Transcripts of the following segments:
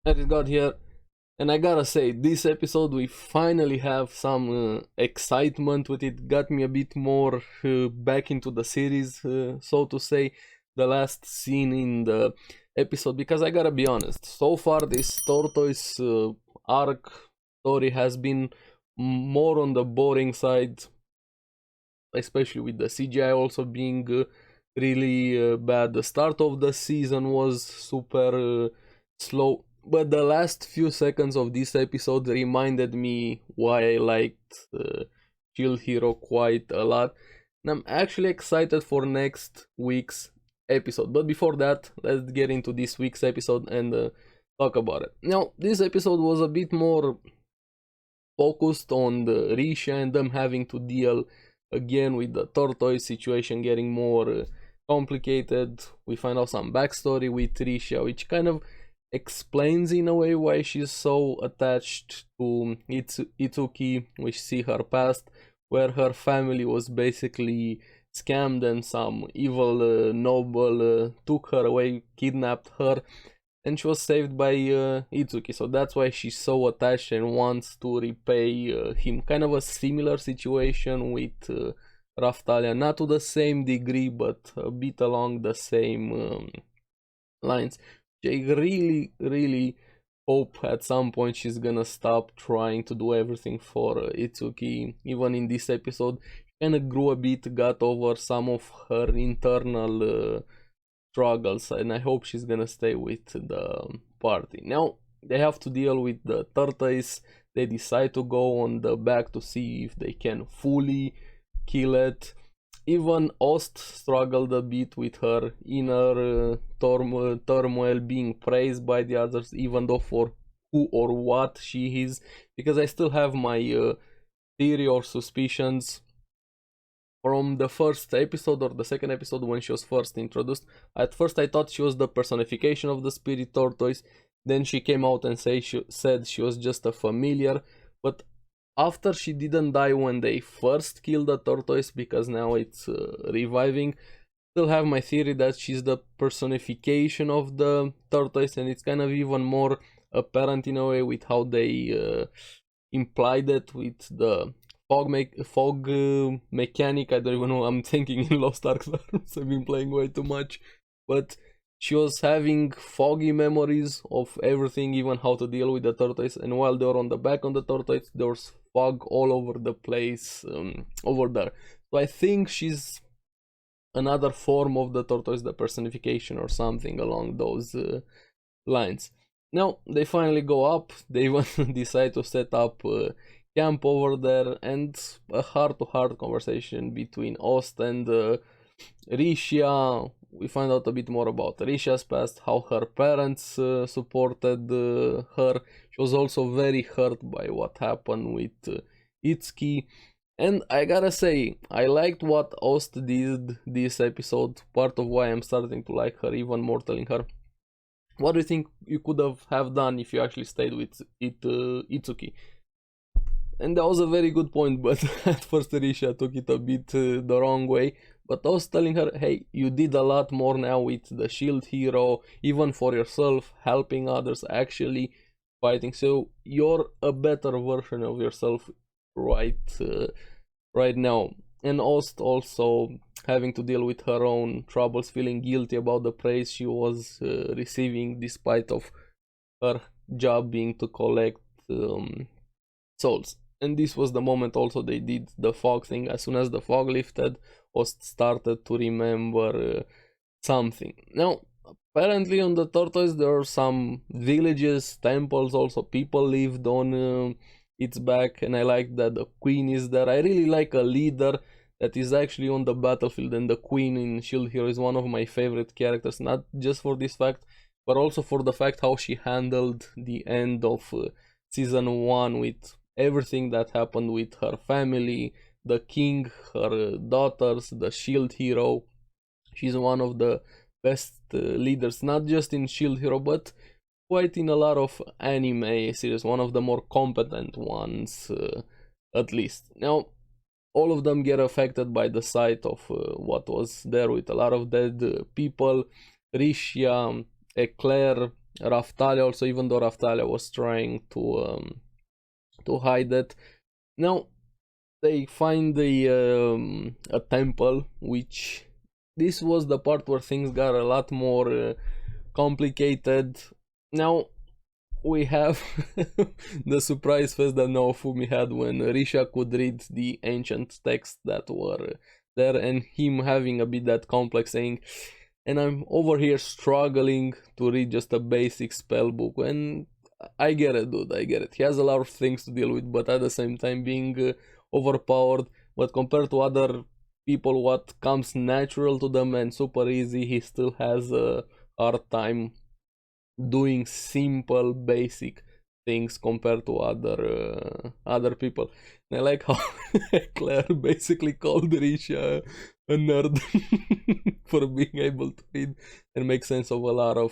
ARESxGOD here, and I gotta say, this episode we finally have some excitement with it. Got me a bit more back into the series, so to say, the last scene in the episode, because I gotta be honest, so far this tortoise arc story has been more on the boring side, especially with the CGI also being really bad. The start of the season was super slow, but the last few seconds of this episode reminded me why I liked Shield Hero quite a lot. And I'm actually excited for next week's episode. But before that, let's get into this week's episode and talk about it. Now, this episode was a bit more focused on the Risha and them having to deal again with the tortoise situation getting more complicated. We find out some backstory with Risha, which kind of explains in a way why she's so attached to Itsuki. We see her past, where her family was basically scammed and some evil noble took her away, kidnapped her, and she was saved by Itsuki. So that's why she's so attached and wants to repay him. Kind of a similar situation with Raftalia, not to the same degree, but a bit along the same lines. I really hope at some point she's gonna stop trying to do everything for Itsuki. Even in this episode, she kinda grew a bit, got over some of her internal struggles, and I hope she's gonna stay with the party. Now, they have to deal with the tortoise. They decide to go on the back to see if they can fully kill it. Even Aust struggled a bit with her inner turmoil, being praised by the others, even though for who or what she is, because I still have my theory or suspicions from the first episode or the second episode when she was first introduced. At first I thought she was the personification of the spirit tortoise, then she came out and said she was just a familiar, but after she didn't die when they first killed the tortoise, because now it's reviving, still have my theory that she's the personification of the tortoise, and it's kind of even more apparent in a way with how they implied it with the fog mechanic. I don't even know, I'm thinking in Lost Ark terms, I've been playing way too much, but she was having foggy memories of everything, even how to deal with the tortoise, and while they were on the back on the tortoise, there was fog all over the place over there. So I think she's another form of the tortoise, the personification or something along those lines. Now, they finally go up, they even decide to set up camp over there, and a heart-to-heart conversation between Aust and Risha. We find out a bit more about Risha's past, how her parents supported her. She was also very hurt by what happened with Itsuki. And I gotta say, I liked what Aust did this episode. Part of why I'm starting to like her even more, telling her, what do you think you could have done if you actually stayed with Itsuki? And that was a very good point, but at first Risha took it a bit the wrong way. But I was telling her, hey, you did a lot more now with the Shield Hero, even for yourself, helping others, actually fighting. So you're a better version of yourself right now. And Aust also having to deal with her own troubles, feeling guilty about the praise she was receiving, despite of her job being to collect souls. And this was the moment also they did the fog thing. As soon as the fog lifted, Aust started to remember something. Now, apparently on the tortoise there are some villages, temples, also people lived on its back, and I like that the queen is there. I really like a leader that is actually on the battlefield, and the queen in Shield Hero is one of my favorite characters, not just for this fact, but also for the fact how she handled the end of season 1 with everything that happened with her family, the king, her daughters, the Shield Hero. She's one of the best leaders, not just in Shield Hero, but quite in a lot of anime series, one of the more competent ones, at least. Now, all of them get affected by the sight of what was there with a lot of dead people. Risha, Eclair, Raftalia also, even though Raftalia was trying to hide it. Now they find a temple, which this was the part where things got a lot more complicated. Now we have the surprise fest that Naofumi had when Risha could read the ancient texts that were there, and him having a bit that complex saying, and I'm over here struggling to read just a basic spell book. And I get it, dude, I get it. He has a lot of things to deal with, but at the same time being overpowered. But compared to other people, what comes natural to them and super easy, he still has a hard time doing simple basic things compared to other people. And I like how Claire basically called Risha a nerd for being able to read and make sense of a lot of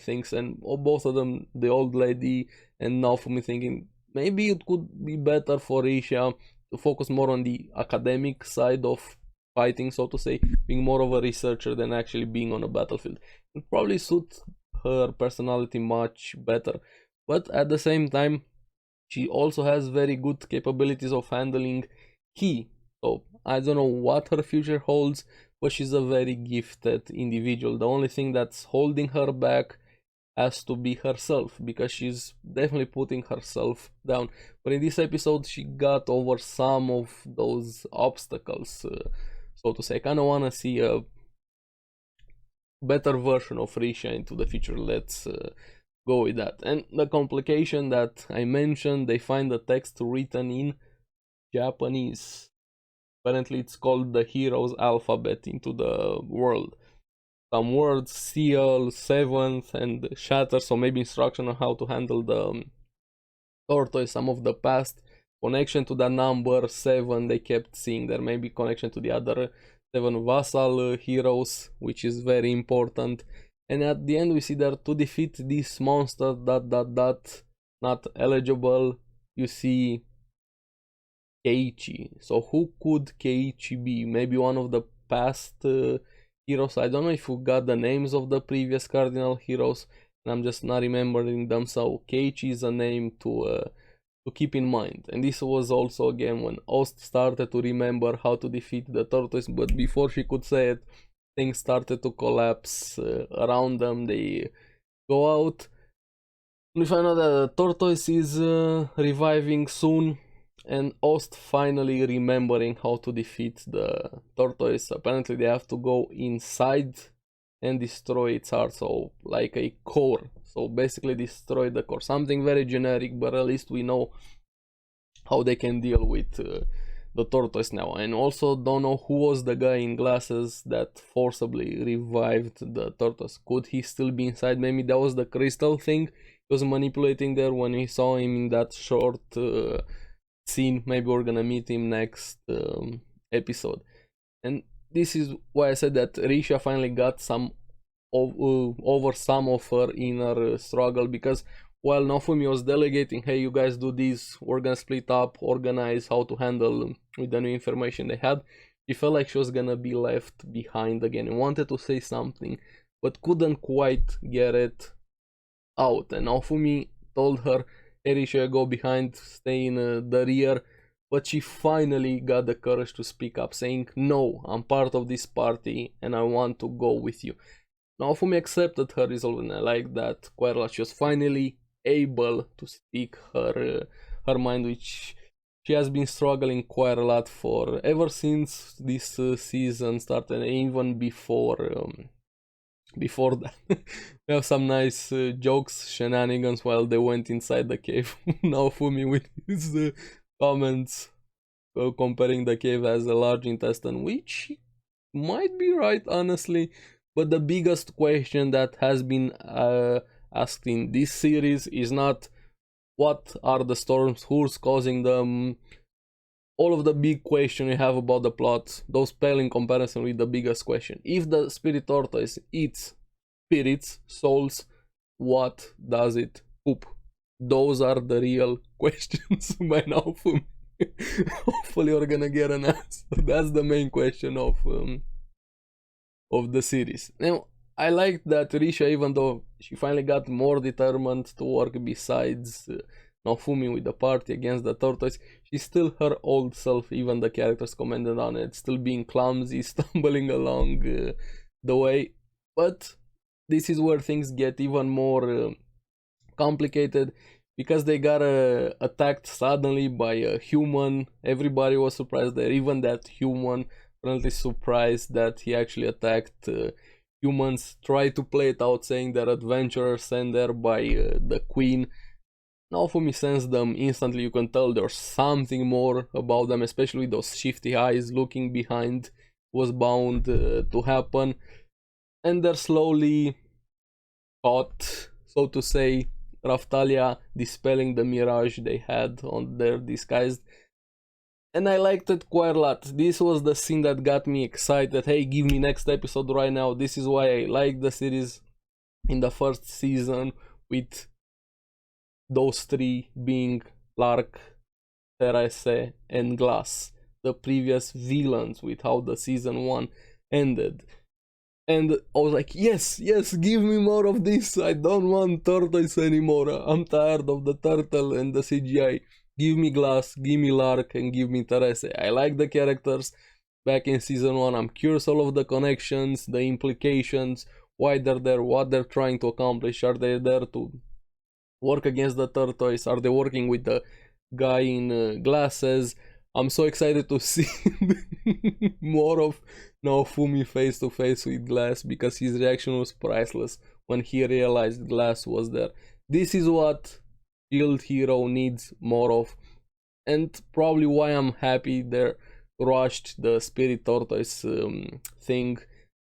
things. And both of them, the old lady and Naofumi, thinking maybe it could be better for Risha to focus more on the academic side of fighting, so to say, being more of a researcher than actually being on a battlefield. It probably suits her personality much better, but at the same time she also has very good capabilities of handling ki. So I don't know what her future holds, but she's a very gifted individual. The only thing that's holding her back has to be herself, because she's definitely putting herself down. But in this episode she got over some of those obstacles, so to say. I kind of want to see a better version of Risha into the future. Let's go with that. And the complication that I mentioned, they find the text written in Japanese. Apparently it's called the hero's alphabet into the world. Some words, seal, seventh, and shatter, so maybe instruction on how to handle the tortoise. Some of the past connection to the number 7 they kept seeing there, maybe connection to the other 7 vassal heroes, which is very important. And at the end we see that to defeat this monster not eligible, you see Keiichi. So who could Keiichi be? Maybe one of the past heroes. I don't know if you got the names of the previous cardinal heroes, and I'm just not remembering them. So Keiichi is a name to keep in mind. And this was also again when Aust started to remember how to defeat the tortoise, but before she could say it, things started to collapse around them. They go out. We find out that the tortoise is reviving soon, and Aust finally remembering how to defeat the tortoise. Apparently they have to go inside and destroy its heart, so like a core. So basically destroy the core. Something very generic, but at least we know how they can deal with the tortoise now. And also don't know who was the guy in glasses that forcibly revived the tortoise. Could he still be inside? Maybe that was the crystal thing he was manipulating there when he saw him in that short scene. Maybe we're gonna meet him next episode. And this is why I said that Risha finally got some over some of her inner struggle, because while Naofumi was delegating, hey, you guys do this, we're gonna split up, organize how to handle with the new information they had, she felt like she was gonna be left behind again and wanted to say something, but couldn't quite get it out. And Naofumi told her, hey Risha, go behind, stay in the rear. But she finally got the courage to speak up, saying, no, I'm part of this party and I want to go with you. Naofumi accepted her resolve, and I like that quite a lot. She was finally able to speak her mind, which she has been struggling quite a lot for ever since this season started, and even before that. We have some nice jokes, shenanigans while they went inside the cave. Naofumi with his comments comparing the cave as a large intestine, which might be right, honestly. But the biggest question that has been asked in this series is not what are the storms, who's causing them. All of the big question we have about the plot, those pale in comparison with the biggest question. If the spirit tortoise eats spirits, souls, what does it poop? Those are the real questions by now. Hopefully we're gonna get an answer. That's the main question of the series. Now, I liked that Risha, even though she finally got more determined to work besides Naofumi with the party against the tortoise, she's still her old self. Even the characters commented on it, still being clumsy, stumbling along the way. But this is where things get even more complicated, because they got attacked suddenly by a human. Everybody was surprised there, even that human apparently surprised that he actually attacked humans. Try to play it out saying they're adventurers sent there by the queen. Naofumi sends them instantly. You can tell there's something more about them, especially with those shifty eyes looking behind was bound to happen. And they're slowly caught, so to say, Raftalia dispelling the mirage they had on their disguise. And I liked it quite a lot. This was the scene that got me excited. Hey, give me next episode right now. This is why I like the series in the first season, with those three being Lark, Therese, and Glass, the previous villains, with how the season 1 ended. And I was like, yes, give me more of this. I don't want tortoise anymore. I'm tired of the turtle and the CGI. Give me Glass, give me Lark, and give me Therese. I like the characters back in season 1. I'm curious all of the connections, the implications, why they're there, what they're trying to accomplish. Are they there to work against the tortoise? Are they working with the guy in glasses? I'm so excited to see more of Naofumi face to face with Glass, because his reaction was priceless when he realized Glass was there. This is what Shield Hero needs more of, and probably why I'm happy they rushed the Spirit Tortoise thing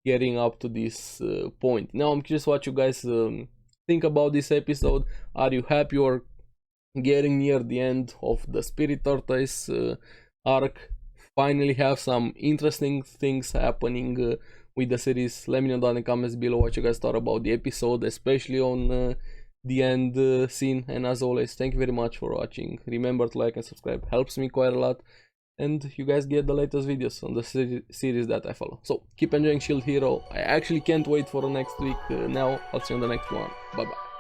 getting up to this point. Now I'm curious what you guys think about this episode. Are you happy or getting near the end of the Spirit Tortoise arc? Finally have some interesting things happening with the series. Let me know down in the comments below what you guys thought about the episode, especially on the end scene. And as always, thank you very much for watching. Remember to like and subscribe, helps me quite a lot, and you guys get the latest videos on the series that I follow. So keep enjoying Shield Hero. I actually can't wait for the next week. Now I'll see you on the next one. Bye bye.